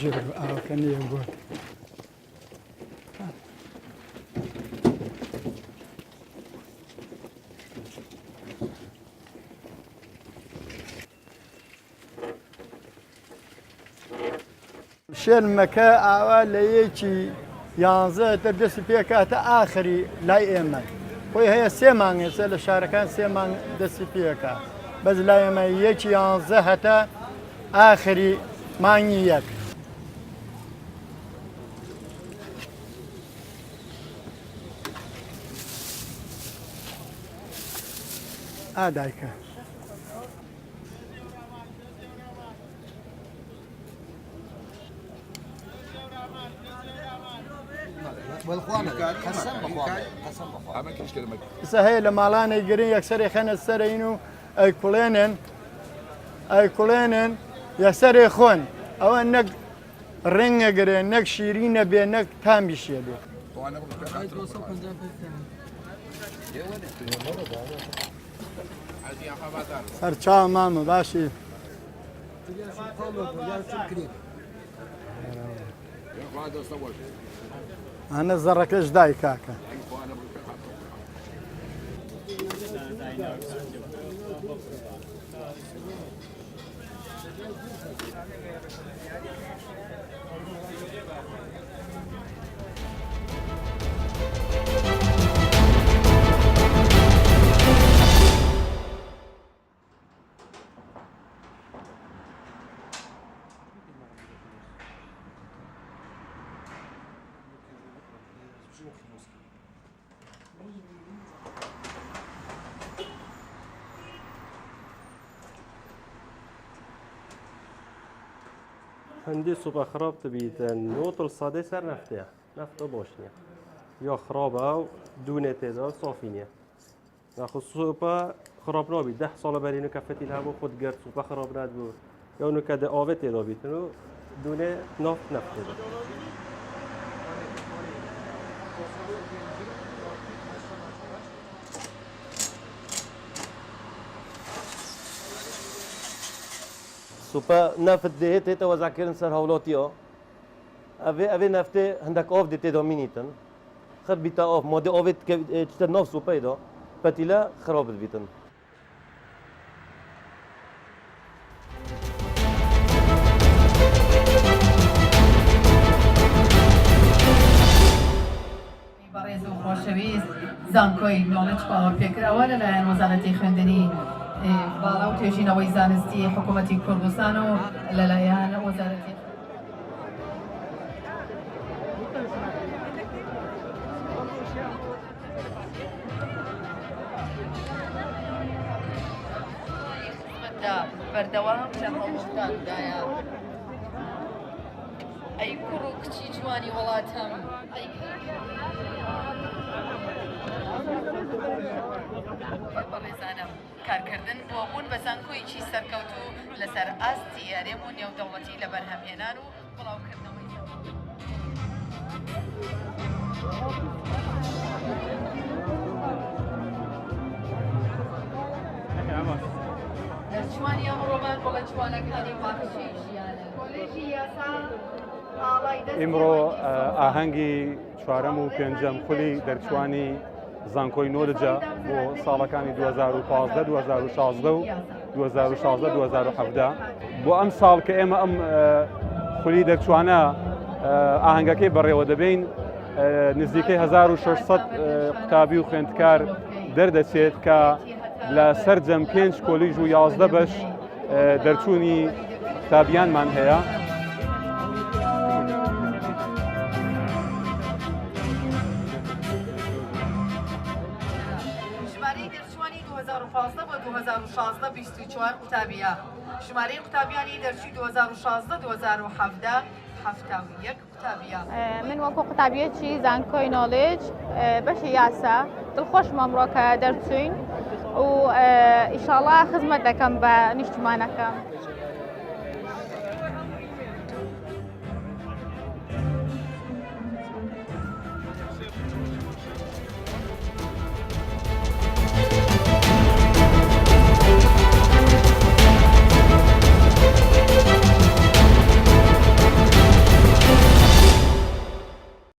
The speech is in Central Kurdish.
ژێر ئاوەکە نییە گۆر شێرمەکە ئاوا لە یەکی 11 دەستی پێکاتە ئاخری لای ئێمە خۆی هەیە 3 مانگێسە لە شارەکان 3 مانگ دەستی پێکە بەس لای ئێمە یەکی 11 هەتا ئاخری مانگی یەک ئادایکە ئستا هەیە لە ماڵانەی گرنگ یەکسەری خەنە سەرین و ئەیکوڵێنن یەکسەرێ خۆن ئەوە نەک ڕێنگە گرێ نەک شیرینە بێ نەک تامیشێ بێ سەرچاو مامە باشی ئەنە زەڕەکەش دای کاکە هەندێک سوپە خراپ دەبیت نۆتڵ سادەی سەر نەفتەیە نەفتە بۆش نییە یا خراپە و دوونێ تێدا سۆفی نییە ناخۆ سوپە خراپ نابیت 10 ساڵە بەرینە کەفەتی هەبوو خۆت گەرد سوپە خراپ نەبوو یا نوکە دە ئاوێ تێدا بیتن و دوونێ نەفتێدا سوپە نەفت دێت تێتە وەزاکردن سەر هەوڵاتیەوە ئەvê نەفتێ هەندێک ئاو دێت تێدا مینیتن خەت بیتە ئاو مادێ ئاوێت چتە ناو سوپەیدا پەتیلە خراپ بیتن بەڕێز و خۆشەویست زانکۆی نۆڵج پاوەپێکراوە لەلایەن وەزارەتی خوێندنی باڵا و توێژینەوەی زانستی حکوومەتی کوردستان و لەلایەن وەزارەتی بەردەوام لە هەڵوەستاندایە ئەی کوڕ و کچی جوانی وڵاتم بەڕێزانم کارکردن بۆ بوون بە زانکۆیەکی سەرکەوت و لەسەر ئاستی یارێم و نێودەوڵەتی لە بەرهەمهێنان و بڵاوکردنەوەی دەرچوانی ئەمڕۆمان بۆ لە جوانەکانی واقعی ژیانە کۆلێژی یاسا ئیمڕۆ ئاهەنگی چوارەم و پێنجەم خولی دەرچوانی زانکۆی نۆلجە بۆ ساڵەکانی 2015 2016 و 2016 بۆ ئەم ساڵ کە ئێمە ئەم خولی دەرچوانە ئاهەنگەکەی بەڕێوە دەبین نزیکەی 1600 قوتابی و خوێندکار دەردەچێت کە لە سەرجەم 5 کۆلیژ و 11 بەش دەرچوونی قوتابیانمان هەیە. ژمارەی دەرچوانی 2015 بۆ 2016 24 قوتابیە. ژمارەی قوتابیانی دەرچووی 2016 2017 71 قوتابیە. من وەکو قوتابیەکی زانکۆی نۆڵج بەشی یاسا دڵخۆشم ئەمڕۆ کە دەرچووین و ئیشاڵڵا خزمەت دەکەم بە نیشتمانەکەم.